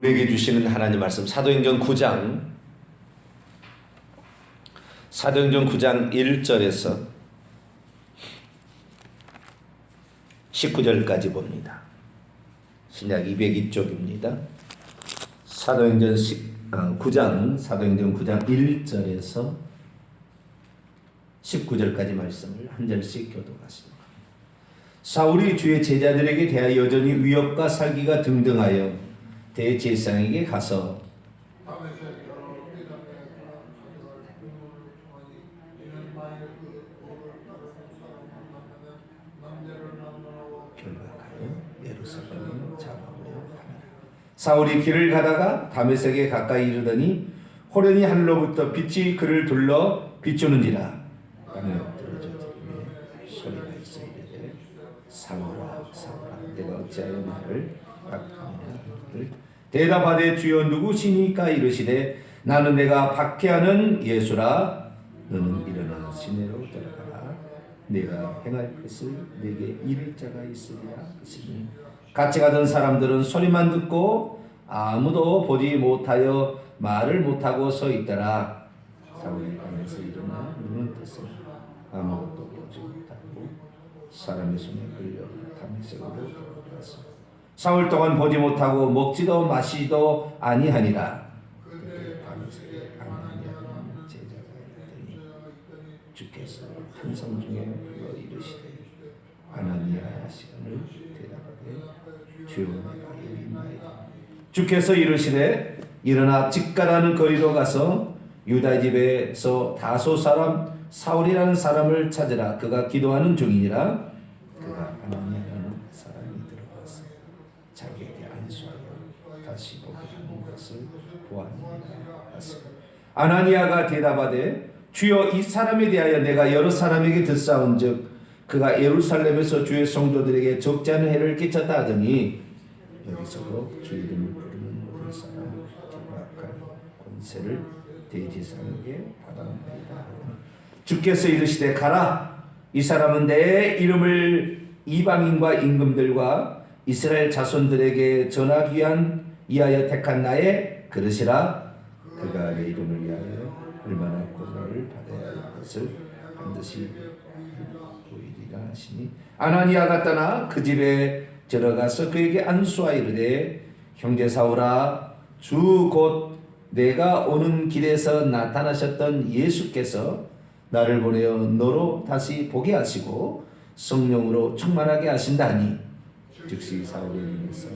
우리에게 주시는 하나님 말씀 사도행전 9장 1절에서 19절까지 봅니다. 신약 202쪽입니다. 사도행전 9장 1절에서 19절까지 말씀을 한 절씩 교독하십니다. 사울이 주의 제자들에게 대하여 여전히 위협과 살기가 등등하여 대제사장에게 가서 사울이 길을 가다가 다메섹에 가까이 이르더니 호련히 하늘로부터 빛이 그를 둘러 비추는지라. 소리가 있어 이르되 사울아 사울아 내가 어찌하여 나를 박해하느냐. 대답하되 주여 누구시니까 이르시되 나는 내가 박해하는 예수라. 너는 일어나 시내로 들어가라. 내가 행할 것을 내게 이를 자가 있으리라 하시니 같이 가던 사람들은 소리만 듣고 아무도 보지 못하여 말을 못하고 서 있더라. 사울이 밤에서 일어나 눈을 떴으나 아무것도 보지 못하고 사람의 손에 끌려 다메섹으로 들어갔어. 사흘 동안 보지 못하고 먹지도 마시지도 아니하니라. 그때 다메섹에 아나니아라는 제자가 있더니 주께서 환상 중에 불러 이르시되 아나니아 시간을 대답하되 주여 내가 여기 있나이다. 주께서 이르시되 일어나 직가라는 거리로 가서 유다 집에서 다소 사람 사울이라는 사람을 찾으라. 그가 기도하는 중이니라. 그가 아나니아라는 사람이 들어가서 자기에게 안수하여 다시 보게 하는 것을 보았느니라 하시고 아나니아가 대답하되 주여 이 사람에 대하여 내가 여러 사람에게 듣사온즉 그가 예루살렘에서 주의 성도들에게 적지 않은 해를 끼쳤다 하더니 여기서도 주 이름을 부르는 모든 사람을 경악할 권세를 대제사장에게 받았나이다. 주께서 이르시되 가라. 이 사람은 내 이름을 이방인과 임금들과 이스라엘 자손들에게 전하기 위하여 택한 나의 그릇이라. 그가 내 이름을 위하여 얼마나 고난을 받아야 할 것을 반드시 보이리라 하시니 아나니아가 떠나 그 집에 들어가서 그에게 안수하여 이르되 형제 사울아 주 곧 내가 오는 길에서 나타나셨던 예수께서 나를 보내어 너로 다시 보게 하시고 성령으로 충만하게 하신다니 즉시 사울의 눈에서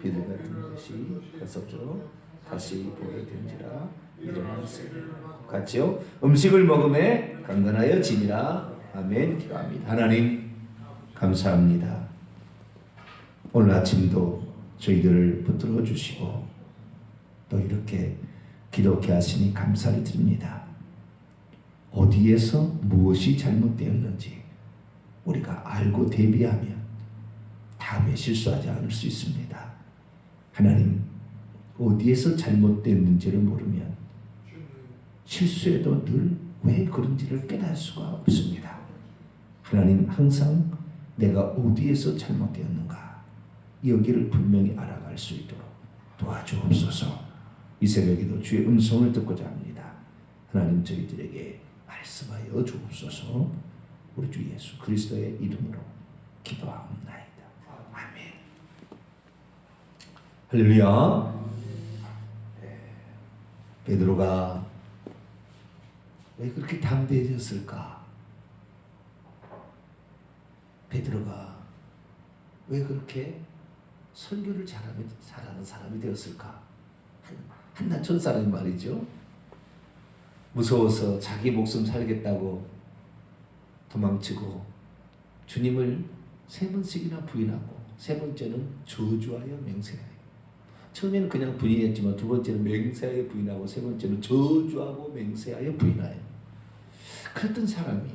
비둘 같은 것이 벗어져 다시 보게 된지라. 일어났으니 같이요 음식을 먹음에 강건하여 지니라. 아멘. 기도합니다. 하나님 감사합니다. 오늘 아침도 저희들을 붙들어 주시고 또 이렇게 기도케 하시니 감사를 드립니다. 어디에서 무엇이 잘못되었는지 우리가 알고 대비하면 다음에 실수하지 않을 수 있습니다. 하나님 어디에서 잘못됐는지를 모르면 실수해도 늘 왜 그런지를 깨달을 수가 없습니다. 하나님 항상 내가 어디에서 잘못되었는가 여기를 분명히 알아갈 수 있도록 도와주옵소서. 이 새벽에도 주의 음성을 듣고자 합니다. 하나님 저희들에게 말씀하여 주옵소서. 우리 주 예수 그리스도의 이름으로 기도하옵나이다. 아멘. 할렐루야. 베드로가 왜 그렇게 담대해졌을까? 베드로가 왜 그렇게 설교를 잘하는 사람이 되었을까? 한나촌 사람이 말이죠. 무서워서 자기 목숨 살겠다고 도망치고 주님을 3번씩이나 부인하고 3번째는 저주하여 맹세하여. 처음에는 그냥 부인했지만 2번째는 맹세하여 부인하고 3번째는 저주하고 맹세하여 부인하여. 그랬던 사람이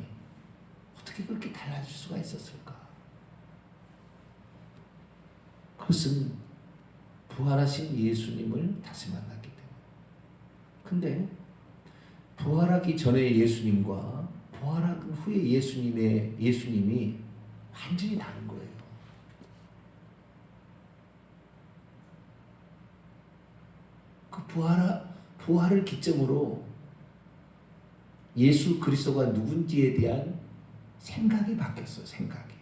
어떻게 그렇게 달라질 수가 있었을까? 그것은 부활하신 예수님을 다시 만났기 때문에. 근데 부활하기 전에 예수님과 부활한 후에 예수님이 완전히 다른 거예요. 부활을 기점으로 예수 그리스도가 누군지에 대한 생각이 바뀌었어요. 생각이.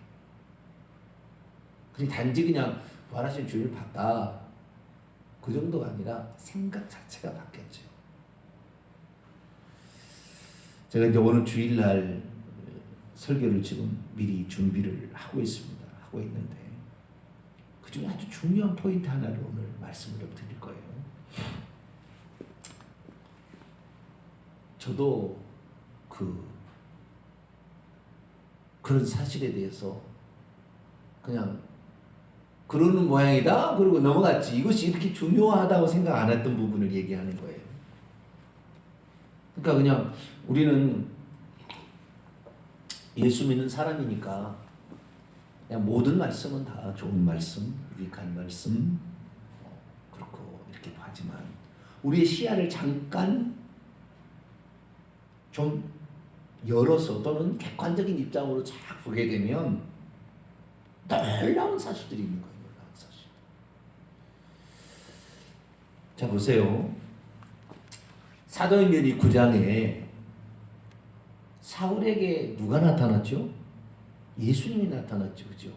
그냥 단지 그냥 부활하신 주님을 봤다, 그 정도가 아니라 생각 자체가 바뀌었죠. 제가 이제 오늘 주일날 설교를 지금 미리 준비를 하고 있습니다. 하고 있는데 그 중에 아주 중요한 포인트 하나를 오늘 말씀을 드릴 거예요. 저도 그런 사실에 대해서 그냥 그러는 모양이다 그러고 넘어갔지, 이것이 이렇게 중요하다고 생각 안 했던 부분을 얘기하는 거예요. 그러니까 그냥 우리는 예수 믿는 사람이니까 그냥 모든 말씀은 다 좋은 말씀, 유익한 말씀, 그렇고 이렇게 하지만 우리의 시야를 잠깐 좀 열어서 또는 객관적인 입장으로 쫙 보게 되면 놀라운 사실들이 있는 거예요. 놀라운 사실. 자, 보세요. 사도행전 9장에 사울에게 누가 나타났죠? 예수님이 나타났죠. 그죠?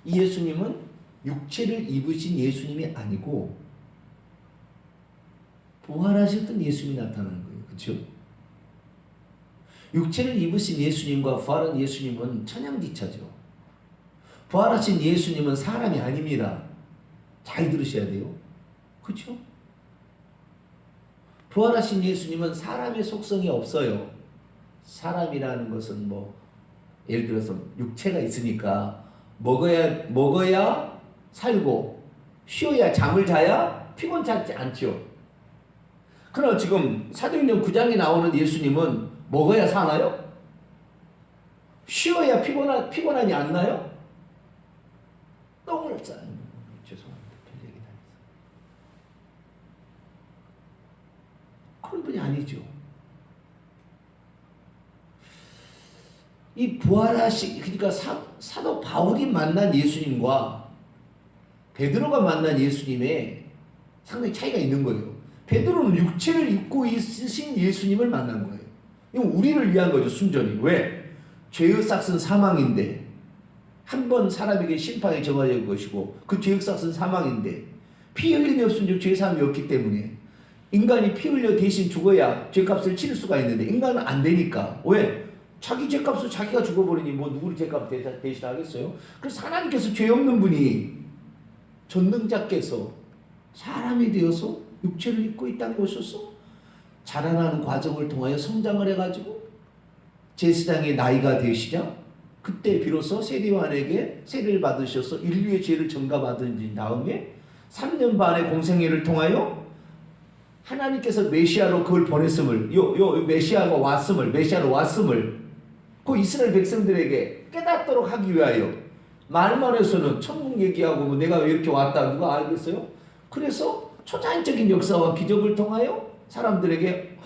이 예수님은 육체를 입으신 예수님이 아니고 부활하셨던 예수님이 나타나는 거예요. 그죠? 육체를 입으신 예수님과 부활한 예수님은 천양지차죠. 부활하신 예수님은 사람이 아닙니다. 잘 들으셔야 돼요. 그렇죠? 부활하신 예수님은 사람의 속성이 없어요. 사람이라는 것은 예를 들어서 육체가 있으니까 먹어야 살고 쉬어야 잠을 자야 피곤하지 않죠. 그러나 지금 사도행전 9장에 나오는 예수님은 먹어야 사나요? 쉬어야 피곤하지 않나요? 똥을 싸요. 죄송합니다. 별 얘기 다 했어요. 그런 분이 아니죠. 이 그러니까 사도 바울이 만난 예수님과 베드로가 만난 예수님에 상당히 차이가 있는 거예요. 베드로는 육체를 입고 있으신 예수님을 만난 거예요. 이건 우리를 위한 거죠, 순전히. 왜? 죄의 삭은 사망인데, 한 번 사람에게 심판이 정해질 것이고 그 죄의 삭은 사망인데 피 흘림이 없으면 죄사함이 없기 때문에 인간이 피 흘려 대신 죽어야 죄값을 치를 수가 있는데 인간은 안 되니까. 왜? 자기 죄값을 자기가 죽어버리니 누구를 죄값 대신하겠어요? 그래서 하나님께서 죄 없는 분이 전능자께서 사람이 되어서 육체를 입고 이 땅에 오셔서 자라나는 과정을 통하여 성장을 해가지고 제사장의 나이가 되시자 그때 비로소 세리요한에게 세례를 받으셔서 인류의 죄를 전가받은 다음에 3년 반의 공생애를 통하여 하나님께서 메시아로 그걸 보냈음을, 메시아로 왔음을 그 이스라엘 백성들에게 깨닫도록 하기 위하여 말만 해서는 천국 얘기하고 내가 왜 이렇게 왔다 누가 알겠어요? 그래서 초자연적인 역사와 기적을 통하여 사람들에게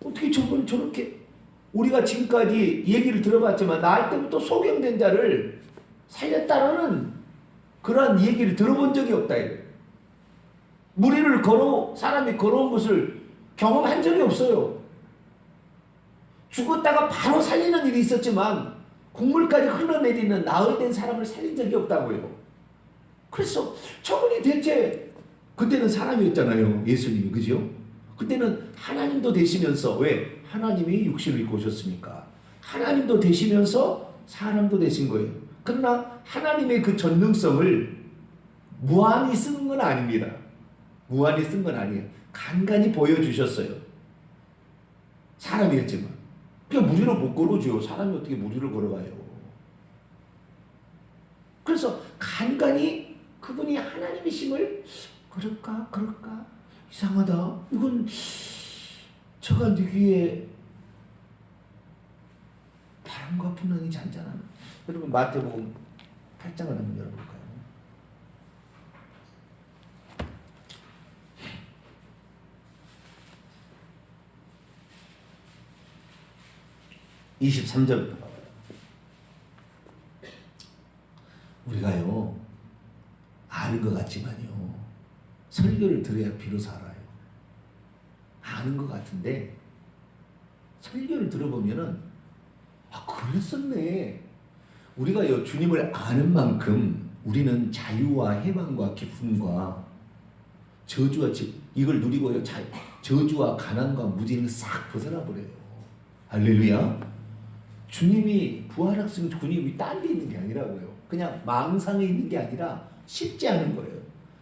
어떻게 저분이 저렇게, 우리가 지금까지 얘기를 들어봤지만 나을 때부터 소경된 자를 살렸다라는 그러한 얘기를 들어본 적이 없다. 무리를 사람이 걸어온 것을 경험한 적이 없어요. 죽었다가 바로 살리는 일이 있었지만 국물까지 흘러내리는 나흘된 사람을 살린 적이 없다고요. 그래서 저분이 대체, 그때는 사람이었잖아요. 예수님이. 그죠? 그때는 하나님도 되시면서, 왜? 하나님이 육신을 입고 오셨으니까. 하나님도 되시면서 사람도 되신 거예요. 그러나 하나님의 그 전능성을 무한히 쓰는 건 아닙니다. 무한히 쓴 건 아니에요. 간간히 보여주셨어요. 사람이었지만. 그러니까 무리를 못 걸어줘요. 사람이 어떻게 무리를 걸어가요. 그래서 간간히 그분이 하나님이심을 그럴까 이상하다. 이건 저가 누구의 바람과 분명히 잔잔한. 여러분 마태복음 8장을 한번 열어볼까요? (23절부터) 우리가요 아는 것 같지만요 설교를 들어야 비로소 알아요. 아는 것 같은데 설교를 들어보면은 그랬었네. 우리가 주님을 아는 만큼 우리는 자유와 해방과 기쁨과 저주와 이걸 누리고요. 저주와 가난과 무지를 싹 벗어나 버려요. 할렐루야. 주님이 부활학생 주님이 딴 데 있는 게 아니라고요. 그냥 망상에 있는 게 아니라 실제 하는 거예요.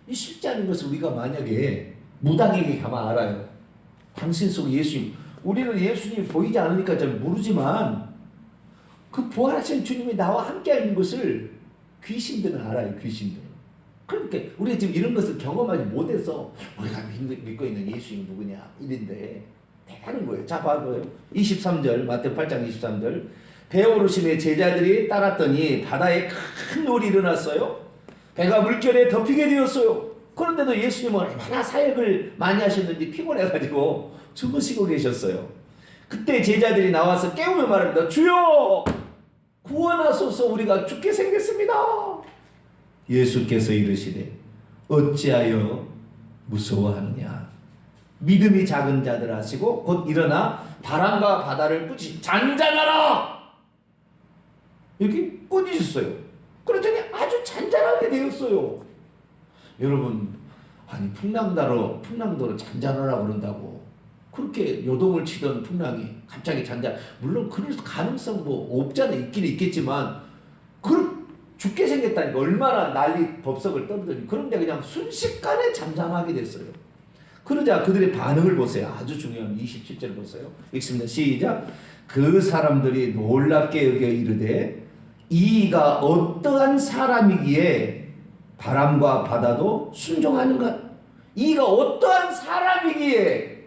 이 실제 하는 것을 우리가 만약에 무당에게 가만 알아요. 당신 속 예수님. 우리는 예수님이 보이지 않으니까 잘 모르지만 그 부활하신 주님이 나와 함께 하는 것을 귀신들은 알아요. 귀신들은. 그러니까 우리가 지금 이런 것을 경험하지 못해서 우리가 믿고 있는 예수님이 누구냐 이런데 대단한 거예요. 자 봐봐요. 23절 마태복음 8장 23절 배 오르심에 제자들이 따랐더니 바다에 큰 놀이 일어났어요. 배가 물결에 덮이게 되었어요. 그런데도 예수님은 얼마나 사역을 많이 하셨는지 피곤해가지고 주무시고 계셨어요. 그때 제자들이 나와서 깨우며 말합니다. 주여 구원하소서 우리가 죽게 생겼습니다. 예수께서 이르시되 어찌하여 무서워하느냐. 믿음이 작은 자들 하시고 곧 일어나 바람과 바다를 꾸짖 잔잔하라. 이렇게 꾸짖었어요. 그랬더니 아주 잔잔하게 되었어요. 여러분 아니 풍랑도로 잔잔하라 그런다고 그렇게 요동을 치던 풍랑이 갑자기 물론 그럴 가능성 없잖아요. 있긴 있겠지만 죽게 생겼다니까 얼마나 난리 법석을 떠들더니 그런데 그냥 순식간에 잠잠하게 됐어요. 그러자 그들의 반응을 보세요. 아주 중요한 27절 보세요. 읽습니다. 시작. 그 사람들이 놀랍게 여겨 이르되 이가 어떠한 사람이기에 바람과 바다도 순종하는가? 이가 어떠한 사람이기에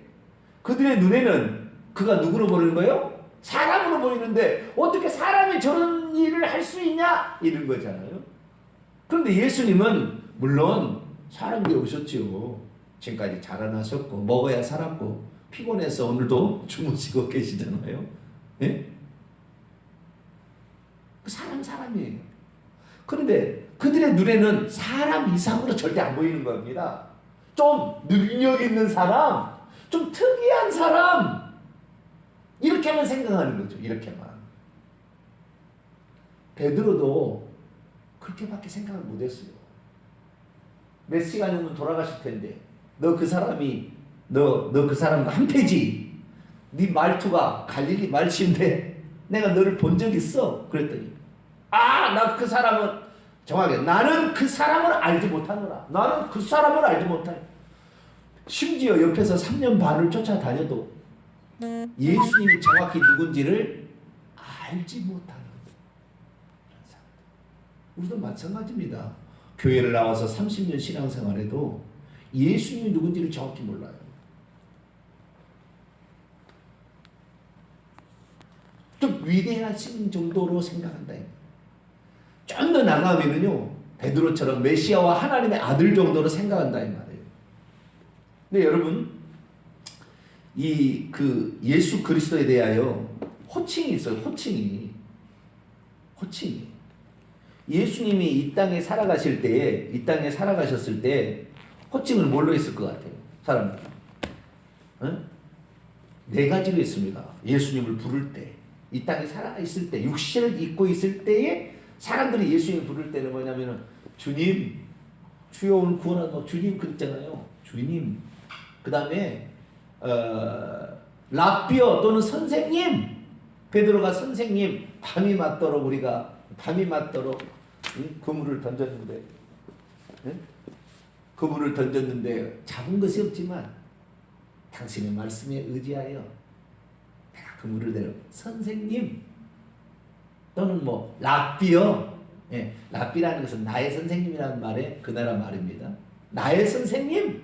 그들의 눈에는 그가 누구로 보이는 거예요? 사람으로 보이는데 어떻게 사람이 저런 일을 할 수 있냐? 이런 거잖아요. 그런데 예수님은 물론 사람들이 오셨지요. 지금까지 자라나셨고 먹어야 살았고 피곤해서 오늘도 주무시고 계시잖아요. 예? 사람이에요. 그런데 그들의 눈에는 사람 이상으로 절대 안 보이는 겁니다. 좀 능력 있는 사람, 좀 특이한 사람 이렇게만 생각하는 거죠. 이렇게만. 베드로도 그렇게밖에 생각을 못했어요. 몇 시간 후면 돌아가실 텐데 너 그 사람과 한패지. 네 말투가 갈릴리 말씨인데 내가 너를 본 적 있어? 그랬더니 나 그 사람은 정확하게 나는 그 사람을 알지 못하노라. 나는 그 사람을 알지 못해. 심지어 옆에서 3년 반을 쫓아다녀도 예수님이 정확히 누군지를 알지 못하는 그런 사람. 우리도 마찬가지입니다. 교회를 나와서 30년 신앙생활에도 예수님이 누군지를 정확히 몰라요. 좀 위대하신 정도로 생각한다. 좀 더 나가면은요, 베드로처럼 메시아와 하나님의 아들 정도로 생각한다 이 말이에요. 근데 여러분, 예수 그리스도에 대하여 호칭이 있어요. 호칭이. 예수님이 이 땅에 살아가셨을 때 호칭을 뭘로 했을 것 같아요? 사람들. 네 가지로 했습니다. 예수님을 부를 때, 이 땅에 살아있을 때, 육신을 입고 있을 때에 사람들이 예수님을 부를 때는 뭐냐면은 주님, 주여 오늘 구원하는 주님 그랬잖아요. 주님. 그 다음에 라비어 또는 선생님. 베드로가 선생님. 밤이 맞도록 그물을 던졌는데 그물을 던졌는데 잡은 것이 없지만 당신의 말씀에 의지하여 내가 그물을 내려 선생님 또는 라비어. 라비라는 것은 나의 선생님이라는 말에 그 나라 말입니다. 나의 선생님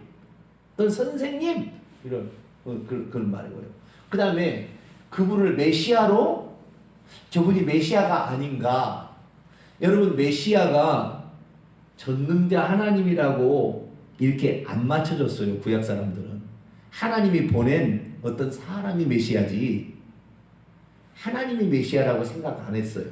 또는 선생님 이런 그런 말이고요. 그 다음에 그분을 메시아로 저분이 메시아가 아닌가. 여러분 메시아가 전능자 하나님이라고 이렇게 안 맞춰줬어요. 구약 사람들은. 하나님이 보낸 어떤 사람이 메시아지 하나님이 메시아라고 생각 안 했어요.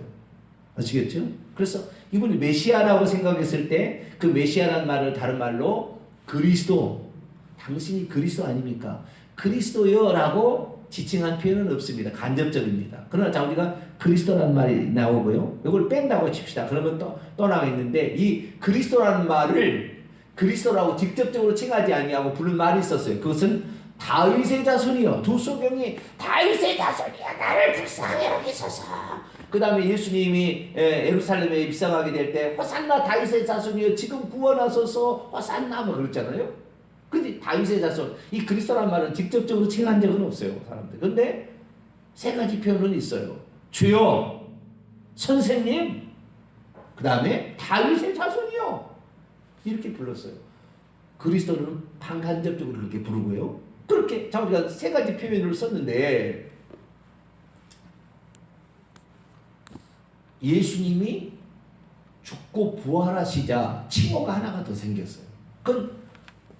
아시겠죠? 그래서 이분이 메시아라고 생각했을 때 그 메시아라는 말을 다른 말로 그리스도, 당신이 그리스도 아닙니까? 그리스도여라고 지칭한 표현은 없습니다. 간접적입니다. 그러나 자 우리가 그리스도라는 말이 나오고요. 이걸 뺀다고 칩시다. 그러면 또 나와 있는데 이 그리스도라는 말을 그리스도라고 직접적으로 칭하지 아니하고 부른 말이 있었어요. 그것은 다윗의 자손이요. 두 소경이 다윗의 자손이야 나를 불쌍히 여기소서. 그 다음에 예수님이 예루살렘에 입성하게 될 때 호산나 다윗의 자손이여 지금 구원하소서 호산나 뭐 그랬잖아요. 근데 다윗의 자손 이 그리스도라는 말은 직접적으로 칭한 적은 없어요 사람들. 근데 세 가지 표현은 있어요. 주여, 선생님, 그 다음에 다윗의 자손이요 이렇게 불렀어요. 그리스도는 반간접적으로 그렇게 부르고요. 그렇게 자 우리가 세 가지 표현을 썼는데 예수님이 죽고 부활하시자 칭호가 하나가 더 생겼어요. 그건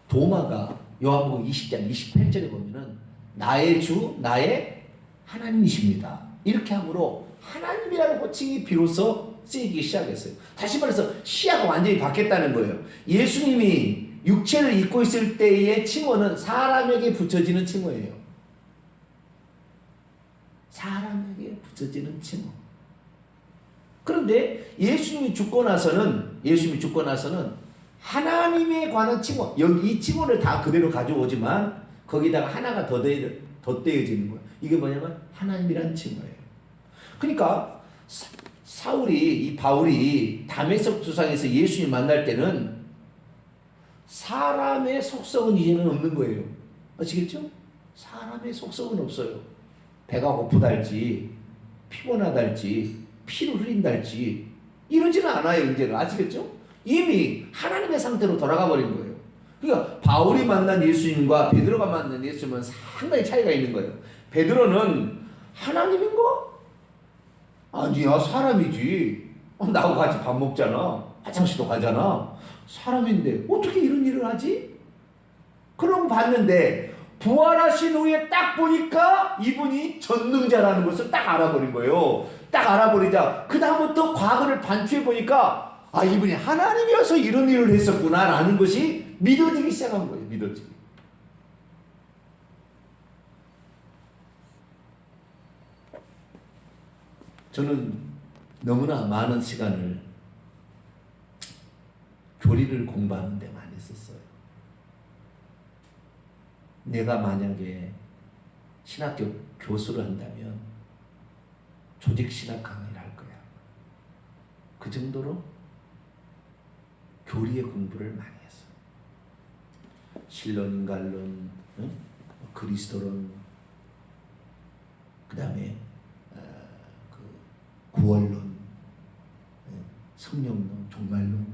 도마가 요한복음 20장 28절에 보면은 나의 주 나의 하나님이십니다 이렇게 함으로 하나님이라는 호칭이 비로소 쓰이기 시작했어요. 다시 말해서 시야가 완전히 바뀌었다는 거예요. 예수님이 육체를 입고 있을 때의 칭호는 사람에게 붙여지는 칭호예요. 사람에게 붙여지는 칭호. 그런데 예수님이 죽고 나서는 하나님에 관한 칭호, 여기 이 칭호를 다 그대로 가져오지만 거기다가 하나가 더 떼어지는 거예요. 이게 뭐냐면 하나님이란 칭호예요. 그러니까 이 바울이 다메섹 도상에서 예수님 만날 때는 사람의 속성은 이제는 없는 거예요. 아시겠죠? 사람의 속성은 없어요. 배가 고프달지 피곤하달지 피를 흘린달지 이러지는 않아요. 이제는 아시겠죠? 이미 하나님의 상태로 돌아가 버린 거예요. 그러니까 바울이 만난 예수님과 베드로가 만난 예수님은 상당히 차이가 있는 거예요. 베드로는 하나님인가? 아니야 사람이지. 나하고 같이 밥 먹잖아. 화장실도 가잖아. 사람인데 어떻게 이런 일을 하지? 그럼 봤는데 부활하신 후에 딱 보니까 이분이 전능자라는 것을 딱 알아버린 거예요. 딱 알아버리자 그 다음부터 과거를 반추해 보니까 아 이분이 하나님이어서 이런 일을 했었구나 라는 것이 믿어지기 시작한 거예요. 믿어지기. 저는 너무나 많은 시간을 교리를 공부하는 데 많이 썼어요. 내가 만약에 신학교 교수를 한다면 조직신학 강의를 할 거야. 그 정도로 교리의 공부를 많이 했어요. 신론, 인간론, 그리스도론, 그 다음에 구원론, 성령론, 종말론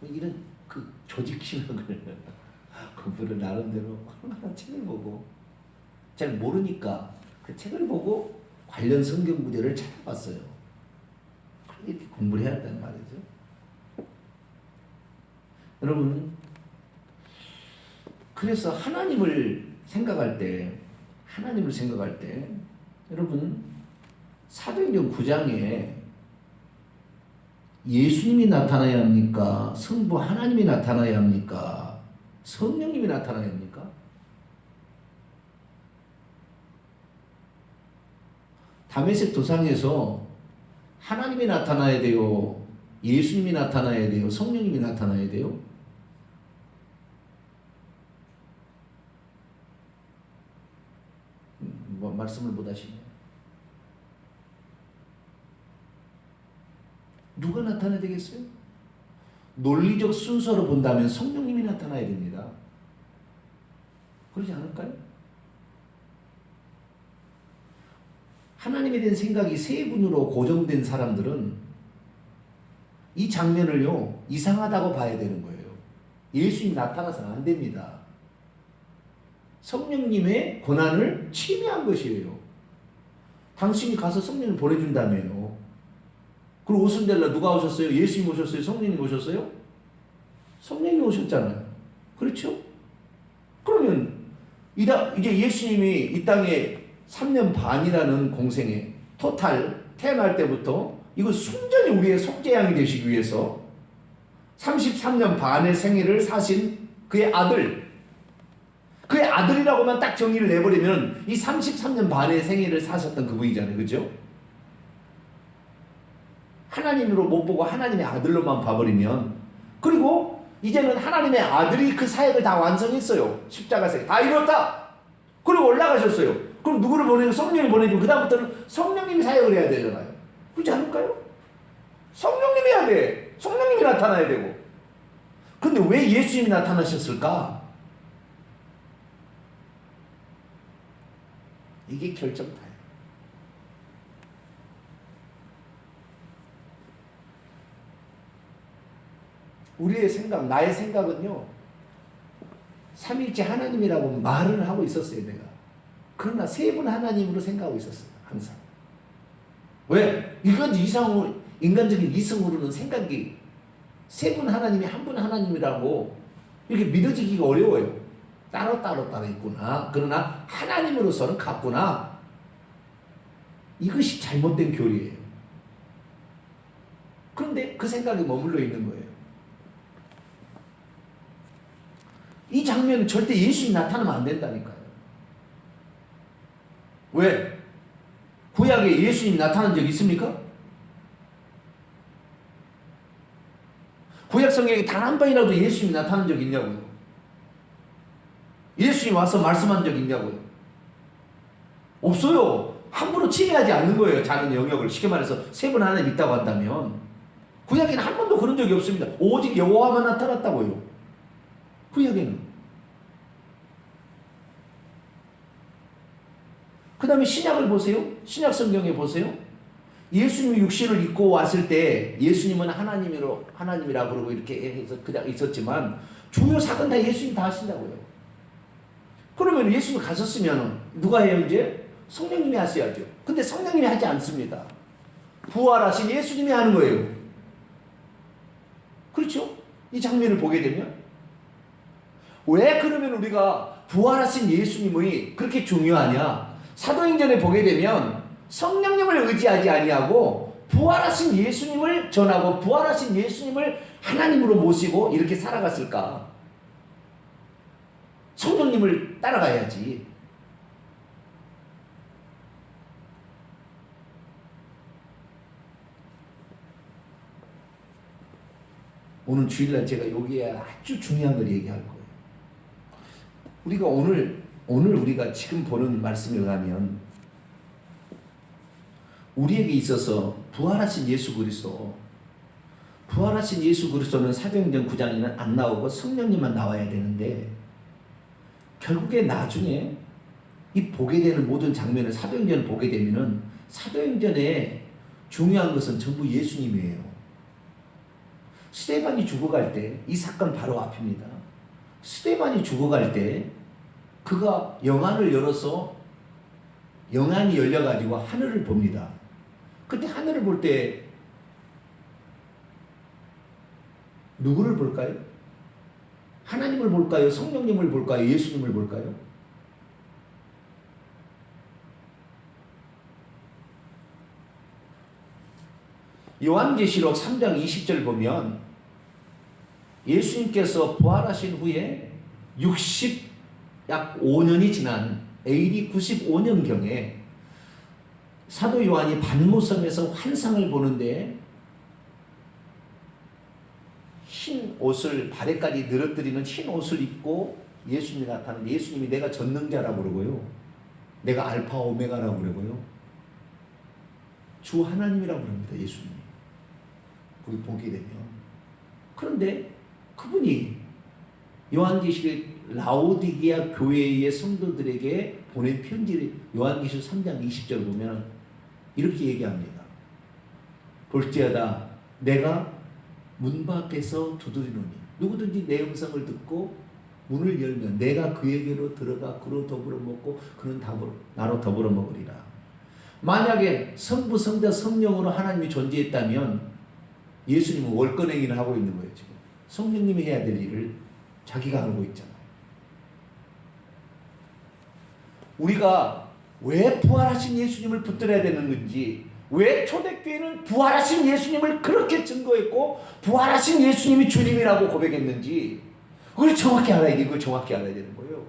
이런 그 조직신학을 공부를 나름대로 얼마나 책을 보고 잘 모르니까 그 책을 보고 관련 성경 구절을 찾아봤어요. 이렇게 공부를 해야 한다는 말이죠. 여러분 그래서 하나님을 생각할 때 여러분 사도행전 9장에 예수님이 나타나야 합니까? 성부 하나님이 나타나야 합니까? 성령님이 나타나야 합니까? 다메섹 도상에서 하나님이 나타나야 돼요? 예수님이 나타나야 돼요? 성령님이 나타나야 돼요? 말씀을 못 하시네요. 누가 나타나야 되겠어요? 논리적 순서로 본다면 성령님이 나타나야 됩니다. 그러지 않을까요? 하나님에 대한 생각이 세 분으로 고정된 사람들은 이 장면을요 이상하다고 봐야 되는 거예요. 예수님이 나타나서는 안 됩니다. 성령님의 권한을 침해한 것이에요. 당신이 가서 성령을 보내준다며요. 그리고 오순절날 누가 오셨어요? 예수님 오셨어요? 성령님 오셨어요? 성령이 오셨잖아요. 그렇죠? 그러면 이제 예수님이 이 땅에 3년 반이라는 공생에 토탈 태어날 때부터 이거 순전히 우리의 속죄양이 되시기 위해서 33년 반의 생애를 사신 그의 아들 그의 아들이라고만 딱 정의를 내버리면 이 33년 반의 생애를 사셨던 그분이잖아요. 그죠? 하나님으로 못 보고 하나님의 아들로만 봐버리면, 그리고 이제는 하나님의 아들이 그 사역을 다 완성했어요. 십자가 사역 다 이뤘다. 그리고 올라가셨어요. 그럼 누구를 보내고? 성령이 보내주고 그 다음부터는 성령님이 사역을 해야 되잖아요. 그렇지 않을까요? 성령님이 해야 돼. 성령님이 나타나야 되고. 근데 왜 예수님이 나타나셨을까? 이게 결정타예요. 우리의 생각, 나의 생각은요, 삼위일체 하나님이라고 말을 하고 있었어요, 내가. 그러나 세 분 하나님으로 생각하고 있었어요, 항상. 왜? 이건 이상으로, 인간적인 이성으로는 생각이 세 분 하나님이 한 분 하나님이라고 이렇게 믿어지기가 어려워요. 따로 있구나. 그러나 하나님으로서는 같구나. 이것이 잘못된 교리예요. 그런데 그 생각이 머물러 있는 거예요. 이 장면은 절대 예수님이 나타나면 안 된다니까요. 왜? 구약에 예수님이 나타난 적 있습니까? 구약 성경에 단 한 번이라도 예수님이 나타난 적 있냐고요? 예수님이 와서 말씀한 적 있냐고요? 없어요. 함부로 침해하지 않는 거예요. 자는 영역을. 쉽게 말해서 세 분 하나님 있다고 한다면. 구약에는 한 번도 그런 적이 없습니다. 오직 여호와만 나타났다고요. 구약에는. 그 다음에 신약을 보세요. 신약 성경에 보세요. 예수님이 육신을 입고 왔을 때 예수님은 하나님이라 그러고 이렇게 해서 그냥 있었지만 주요 사건 다 예수님이 다 하신다고요. 그러면 예수님이 가셨으면 누가 해요 이제? 성령님이 하셔야죠. 근데 성령님이 하지 않습니다. 부활하신 예수님이 하는 거예요. 그렇죠? 이 장면을 보게 되면 왜 그러면 우리가 부활하신 예수님이 그렇게 중요하냐? 사도행전에 보게 되면 성령님을 의지하지 아니하고 부활하신 예수님을 전하고 부활하신 예수님을 하나님으로 모시고 이렇게 살아갔을까? 성령님을 따라가야지. 오늘 주일날 제가 여기에 아주 중요한 걸 얘기할 거예요. 우리가 오늘 우리가 지금 보는 말씀에 의하면 우리에게 있어서 부활하신 예수 그리스도는 사도행전 9장에는 안 나오고 성령님만 나와야 되는데 결국에 나중에 이 보게 되는 모든 장면을 사도행전을 보게 되면은 사도행전에 중요한 것은 전부 예수님이에요. 스데반이 죽어갈 때 이 사건 바로 앞입니다. 스데반이 죽어갈 때 그가 영안을 열어서 영안이 열려가지고 하늘을 봅니다. 그때 하늘을 볼 때 누구를 볼까요? 하나님을 볼까요? 성령님을 볼까요? 예수님을 볼까요? 요한계시록 3장 20절 보면 예수님께서 부활하신 후에 약 5년이 지난 AD 95년경에 사도 요한이 반모섬에서 환상을 보는데 흰 옷을 발에까지 늘어뜨리는 흰 옷을 입고 예수님이 나타나는데 예수님이 내가 전능자라고 그러고요. 내가 알파 오메가라고 그러고요. 주 하나님이라고 그럽니다. 예수님이. 거기 보게 되면. 그런데 그분이 요한계시록 라오디게아 교회의 성도들에게 보낸 편지를 요한계시록 3장 20절 보면 이렇게 얘기합니다. 볼지어다 내가 문 밖에서 두드리노니 누구든지 내 음성을 듣고 문을 열면 내가 그에게로 들어가 그로 더불어 먹고 그는 나로 더불어 먹으리라. 만약에 성부 성자 성령으로 하나님이 존재했다면 예수님은 월권행위를 하고 있는 거예요. 지금 성령님이 해야 될 일을 자기가 알고 있잖아요. 우리가 왜 부활하신 예수님을 붙들어야 되는 건지, 왜 초대교회는 부활하신 예수님을 그렇게 증거했고 부활하신 예수님이 주님이라고 고백했는지 그걸 정확히 알아야 되는 거예요.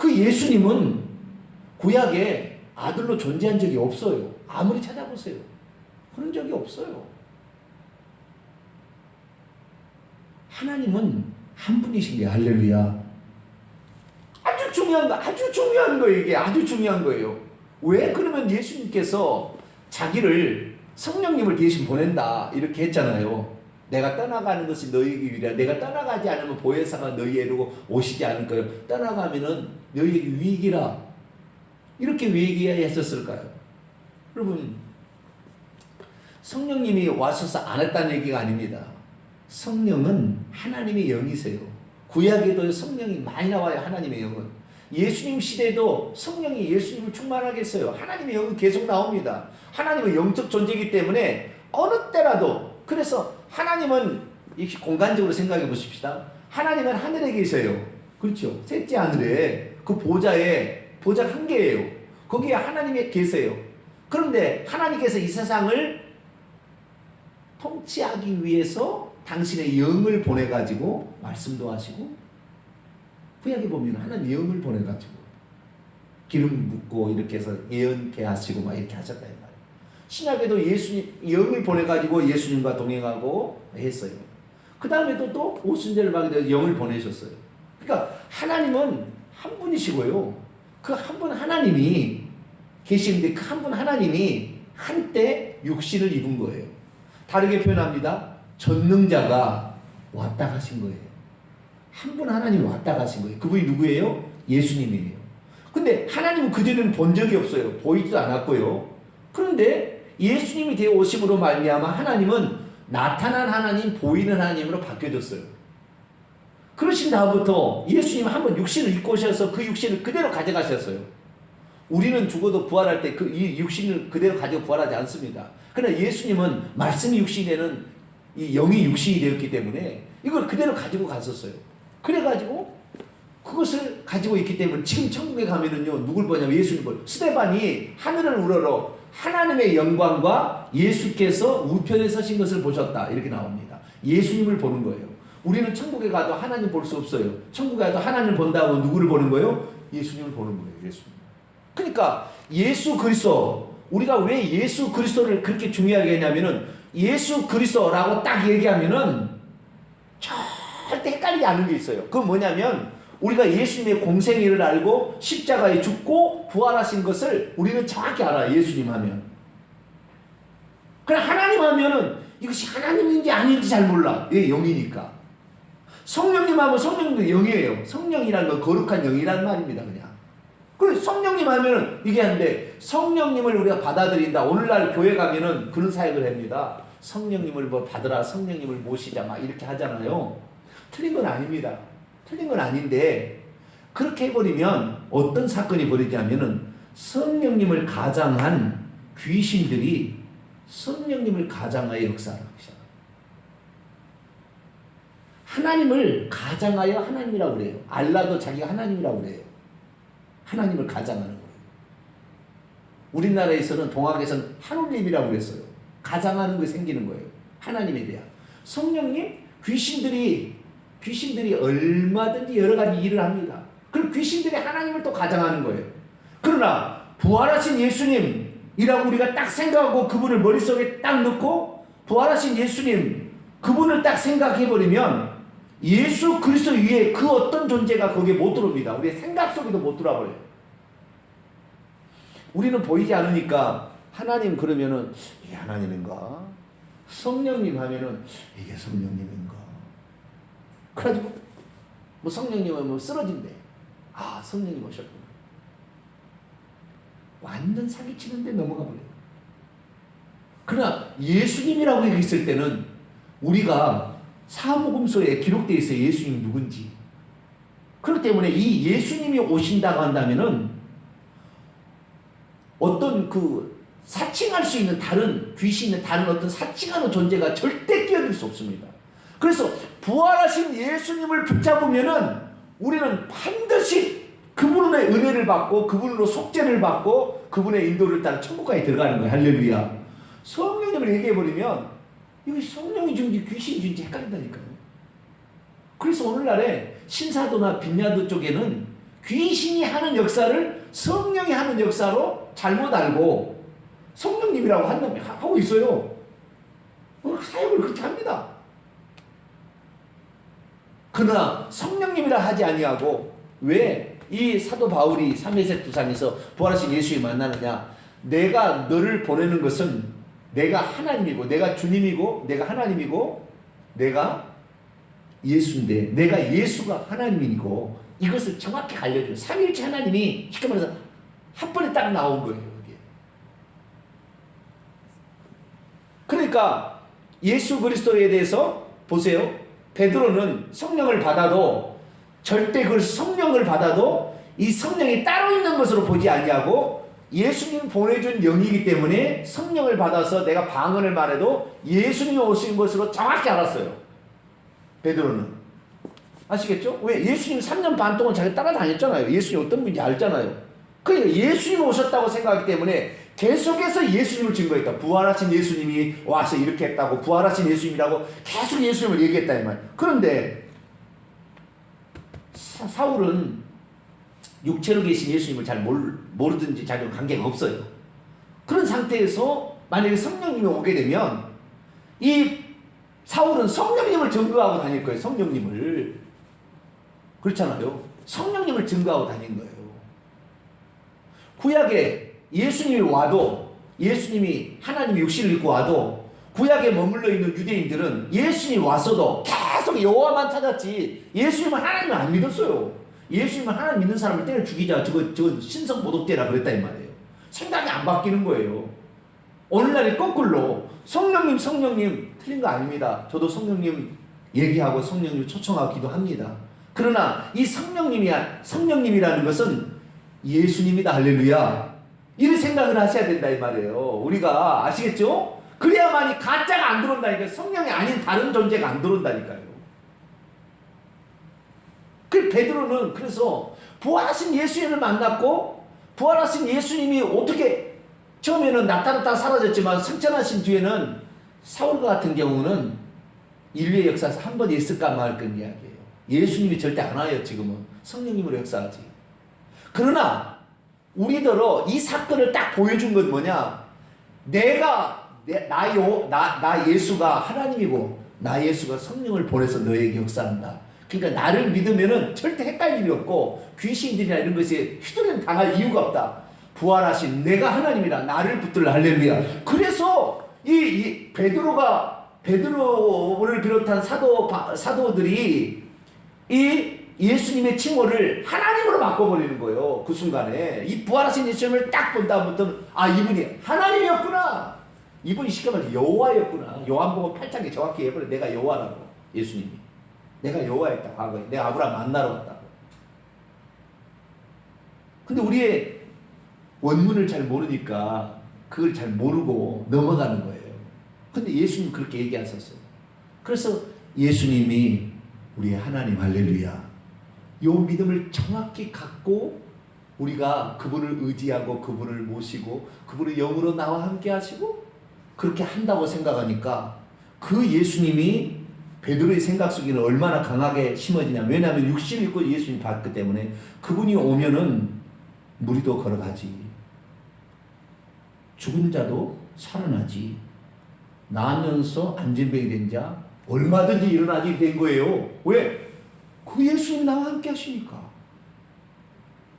그 예수님은 구약에 아들로 존재한 적이 없어요. 아무리 찾아보세요. 그런 적이 없어요. 하나님은 한 분이신 게 할렐루야. 아주 중요한 거예요. 이게 아주 중요한 거예요. 왜 그러면 예수님께서 자기를 성령님을 대신 보낸다 이렇게 했잖아요. 내가 떠나가는 것이 너희에게 유리하다. 내가 떠나가지 않으면 보혜사가 너희에게로 오시지 않을 거예요. 떠나가면은 너희에게 위익이라. 이렇게 왜 얘기했었을까요? 여러분, 성령님이 와셔서 안 했다는 얘기가 아닙니다. 성령은 하나님의 영이세요. 구약에도 성령이 많이 나와요. 하나님의 영은. 예수님 시대에도 성령이 예수님을 충만하게 했어요. 하나님의 영은 계속 나옵니다. 하나님은 영적 존재이기 때문에 어느 때라도, 그래서 하나님은 공간적으로 생각해 보십시다. 하나님은 하늘에 계세요. 그렇죠? 셋째 하늘에 그 보좌 한 개예요. 거기에 하나님이 계세요. 그런데 하나님께서 이 세상을 통치하기 위해서 당신의 영을 보내가지고 말씀도 하시고, 구약에 보면 하나님 영을 보내가지고 기름 붓고 이렇게 해서 예언케 하시고 막 이렇게 하셨다 이 말이에요. 신약에도 예수님 영을 보내가지고 예수님과 동행하고 했어요. 그 다음에도 또 오순절을 받게 돼서 영을 보내셨어요. 그러니까 하나님은 한 분이시고요. 그 한 분 하나님이 계시는데 그 한 분 하나님이 한때 육신을 입은 거예요. 다르게 표현합니다. 전능자가 왔다 가신 거예요. 한 분 하나님이 왔다 가신 거예요. 그분이 누구예요? 예수님이에요. 근데 하나님은 그전에는 본 적이 없어요. 보이지도 않았고요. 그런데 예수님이 되어 오심으로 말미암아 하나님은 나타난 하나님, 보이는 하나님으로 바뀌어졌어요. 그러신 다음부터 예수님 한번 육신을 입고 오셔서 그 육신을 그대로 가져가셨어요. 우리는 죽어도 부활할 때 이 육신을 그대로 가지고 부활하지 않습니다. 그러나 예수님은 말씀이 육신이 되는 이 영이 육신이 되었기 때문에 이걸 그대로 가지고 갔었어요. 그래가지고 그것을 가지고 있기 때문에 지금 천국에 가면은요, 누굴 보냐면 예수님 보여요. 스데반이 하늘을 우러러 하나님의 영광과 예수께서 우편에 서신 것을 보셨다 이렇게 나옵니다. 예수님을 보는 거예요. 우리는 천국에 가도 하나님 볼 수 없어요. 천국에 가도 하나님을 본다고 누구를 보는 거예요? 예수님을 보는 거예요. 예수님. 그러니까 예수 그리스도, 우리가 왜 예수 그리스도를 그렇게 중요하게 했냐면은 예수 그리스도라고 딱 얘기하면은 절대 헷갈리지 않은 게 있어요. 그건 뭐냐면 우리가 예수님의 공생애를 알고 십자가에 죽고 부활하신 것을 우리는 정확히 알아요. 예수님 하면. 그러나 하나님 하면은 이것이 하나님인지 아닌지 잘 몰라. 왜? 영이니까. 성령님 하면 성령도 영이에요. 성령이라는 건 거룩한 영이라는 말입니다. 그냥. 그리고 성령님 하면은 이게 한데 성령님을 우리가 받아들인다. 오늘날 교회 가면은 그런 사역을 합니다. 성령님을 뭐 받으라, 성령님을 모시자 막 이렇게 하잖아요. 틀린 건 아닙니다. 틀린 건 아닌데 그렇게 해버리면 어떤 사건이 벌어지냐면은 성령님을 가장한 귀신들이 성령님을 가장하여 역사하기 시작합니다. 하나님을 가장하여 하나님이라고 그래요. 알라도 자기가 하나님이라고 그래요. 하나님을 가장하는 거예요. 우리나라에서는 동학에서는 하느님이라고 그랬어요. 가장하는 게 생기는 거예요. 하나님에 대한. 성령님, 귀신들이 얼마든지 여러 가지 일을 합니다. 그럼 귀신들이 하나님을 또 가장하는 거예요. 그러나 부활하신 예수님이라고 우리가 딱 생각하고 그분을 머릿속에 딱 넣고 부활하신 예수님, 그분을 딱 생각해버리면 예수 그리스도 위에 그 어떤 존재가 거기에 못 들어옵니다. 우리의 생각 속에도 못 들어와버려요. 우리는 보이지 않으니까 하나님 그러면은 이게 하나님인가? 성령님 하면은 이게 성령님인가? 그래가지고 뭐 성령님은 뭐 쓰러진대. 아, 성령님 오셨구나. 완전 사기치는데 넘어가 버려요. 그러나 예수님이라고 얘기했을 때는 우리가 사복음서에 기록되어 있어요. 예수님이 누군지. 그렇기 때문에 이 예수님이 오신다고 한다면은 어떤 그 사칭할 수 있는 다른 귀신의 다른 어떤 사칭하는 존재가 절대 끼어들 수 없습니다. 그래서 부활하신 예수님을 붙잡으면은 우리는 반드시 그분의 은혜를 받고 그분으로 속죄를 받고 그분의 인도를 따라 천국까지 들어가는 거예요. 할렐루야. 성령님을 얘기해버리면 이거 성령이 준지 귀신이 준지 헷갈린다니까요. 그래서 오늘날에 신사도나 빈야도 쪽에는 귀신이 하는 역사를 성령이 하는 역사로 잘못 알고 성령님이라고 하고 있어요. 사역을 그렇게 합니다. 그러나 성령님이라 하지 아니하고 왜 이 사도 바울이 3회세 두상에서 부활하신 예수를 만나느냐? 내가 너를 보내는 것은 내가 하나님이고 내가 주님이고 내가 하나님이고 내가 예수인데 내가 예수가 하나님이고 이것을 정확히 알려줘요. 삼위일체 하나님이 쉽게 말해서 한 번에 딱 나온 거예요. 여기에. 그러니까 예수 그리스도에 대해서 보세요. 베드로는 성령을 받아도 절대 그 성령을 받아도 이 성령이 따로 있는 것으로 보지 아니하고 예수님 보내준 영이기 때문에 성령을 받아서 내가 방언을 말해도 예수님이 오신 것으로 정확히 알았어요. 베드로는. 아시겠죠? 왜? 예수님 3년 반 동안 자기 따라다녔잖아요. 예수님 어떤 분인지 알잖아요. 그러니까 예수님이 오셨다고 생각하기 때문에 계속해서 예수님을 증거했다. 부활하신 예수님이 와서 이렇게 했다고, 부활하신 예수님이라고 계속 예수님을 얘기했다 이 말. 그런데 사울은 육체로 계신 예수님을 잘 모르든지 잘 관계가 없어요. 그런 상태에서 만약에 성령님이 오게 되면 이 사울은 성령님을 증거하고 다닐 거예요. 성령님을. 그렇잖아요. 성령님을 증거하고 다닌 거예요. 구약에 예수님이 와도 예수님이 하나님 육신을 입고 와도 구약에 머물러 있는 유대인들은 예수님이 왔어도 계속 여호와만 찾았지 예수님은 하나님을 안 믿었어요. 예수님은 하나님 믿는 사람을 때려 죽이자. 저거 신성 모독죄라 그랬다 이 말이에요. 생각이 안 바뀌는 거예요. 오늘날에 거꾸로 성령님 틀린 거 아닙니다. 저도 성령님 얘기하고 성령님 초청하고 기도합니다. 그러나 이 성령님이라는 것은 예수님이다. 할렐루야. 이런 생각을 하셔야 된다 이 말이에요. 우리가 아시겠죠? 그래야만이 가짜가 안 들어온다니까요. 성령이 아닌 다른 존재가 안 들어온다니까요. 그 베드로는 그래서 부활하신 예수님을 만났고 부활하신 예수님이 어떻게 처음에는 나타났다 사라졌지만 승천하신 뒤에는 사울과 같은 경우는 인류의 역사에서 한 번 있을까 말까 이야기예요. 예수님이 절대 안 와요. 지금은 성령님으로 역사하지. 그러나 우리더러 이 사건을 딱 보여준 건 뭐냐? 나 예수가 하나님이고 나 예수가 성령을 보내서 너에게 역사한다. 그러니까 나를 믿으면은 절대 헷갈림이 없고 귀신들이나 이런 것에 휘둘림 당할 이유가 없다. 부활하신 내가 하나님이라 나를 붙들라. 할렐루야. 그래서 이 베드로를 비롯한 사도들이 이 예수님의 칭호를 하나님으로 바꿔버리는 거예요. 그 순간에 이 부활하신 예수님을 딱 본 다음부터는 이분이 하나님이었구나. 이분이 쉽게 말해서 여호와였구나. 요한복음 8장에 정확히 해버려. 내가 여호와라고. 예수님이 내가 여호와였다. 과거에 내가 아브라함 만나러 갔다고. 근데 우리의 원문을 잘 모르니까 그걸 잘 모르고 넘어가는 거예요. 근데 예수님 그렇게 얘기하셨어요. 그래서 예수님이 우리의 하나님. 할렐루야. 요 믿음을 정확히 갖고 우리가 그분을 의지하고 그분을 모시고 그분을 영으로 나와 함께 하시고 그렇게 한다고 생각하니까 그 예수님이 베드로의 생각 속에는 얼마나 강하게 심어지냐. 왜냐하면 육신을 입고 예수님 봤기 때문에 그분이 오면은 무리도 걸어가지. 죽은 자도 살아나지. 나면서 안진병이 된 자 얼마든지 일어나지 된 거예요. 왜? 그 예수님 나와 함께 하시니까.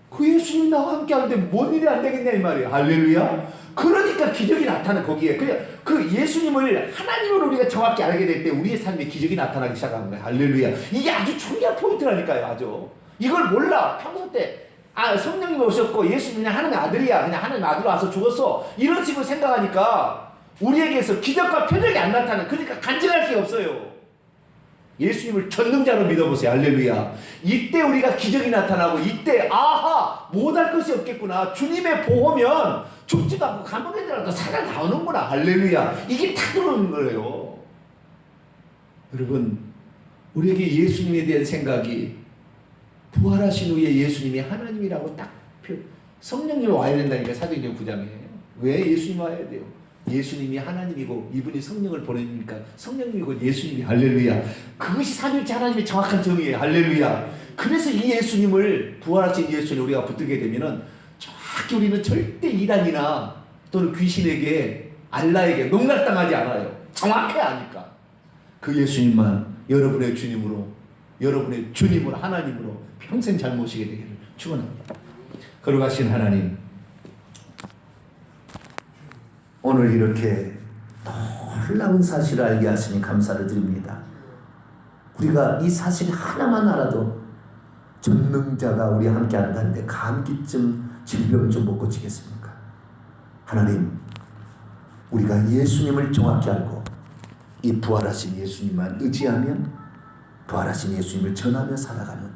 그 예수님 나와 함께 하는데 뭔 일이 안 되겠냐 이 말이에요. 할렐루야. 그러니까 기적이 나타나 거기에. 그냥 그 예수님을 하나님으로 우리가 정확히 알게 될 때 우리의 삶에 기적이 나타나기 시작하는 거예요. 할렐루야. 이게 아주 중요한 포인트라니까요. 아주. 이걸 몰라. 평소 때 성령님 오셨고 예수님이 그냥 하나님 아들이야. 그냥 하나님 아들로 와서 죽었어. 이런 식으로 생각하니까 우리에게서 기적과 표적이 안 나타나는. 그러니까 간증할 게 없어요. 예수님을 전능자로 믿어보세요. 할렐루야. 이때 우리가 기적이 나타나고 이때 못할 것이 없겠구나. 주님의 보호면 죽지도 않고 감옥에 들어가도 살아나오는구나. 할렐루야. 이게 딱 들어오는 거예요. 여러분, 우리에게 예수님에 대한 생각이 부활하신 후에 예수님이 하나님이라고 딱 성령님이 와야 된다니까. 사도행전 9장에. 왜 예수님이 와야 돼요? 예수님이 하나님이고 이분이 성령을 보내니까 성령님이고 예수님이. 할렐루야. 그것이 삼위일체 하나님의 정확한 정의예요. 할렐루야. 그래서 이 예수님을, 부활하신 예수님을 우리가 붙들게 되면은 정확히 우리는 절대 이단이나 또는 귀신에게, 알라에게 농락당하지 않아요. 정확히 아니까. 그 예수님만 여러분의 주님으로, 여러분의 주님으로, 하나님으로 평생 잘 모시게 되기를 축원합니다. 거룩하신 하나님, 오늘 이렇게 놀라운 사실을 알게 하시니 감사를 드립니다. 우리가 이 사실 하나만 알아도 전능자가 우리와 함께 한다는데 감기쯤 질병을 좀 못 고치겠습니까? 하나님, 우리가 예수님을 정확히 알고 이 부활하신 예수님만 의지하면, 부활하신 예수님을 전하며 살아가는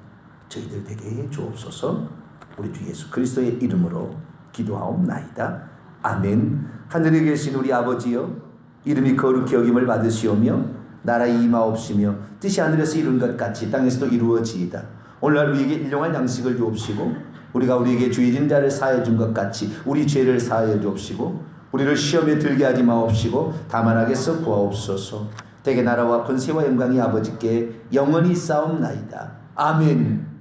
저희들 되게 해 주옵소서. 우리 주 예수 그리스도의 이름으로 기도하옵나이다. 아멘. 하늘에 계신 우리 아버지여, 이름이 거룩히 여김을 받으시오며 나라의 임하옵시며 뜻이 하늘에서 이룬 것 같이 땅에서도 이루어지이다. 오늘날 우리에게 일용할 양식을 주옵시고 우리가 우리에게 죄진 자를 사하여 준 것 같이 우리 죄를 사하여 주옵시고 우리를 시험에 들게 하지 마옵시고 다만 악에서 구하옵소서. 대개 나라와 권세와 영광이 아버지께 영원히 있사옵나이다. 아멘.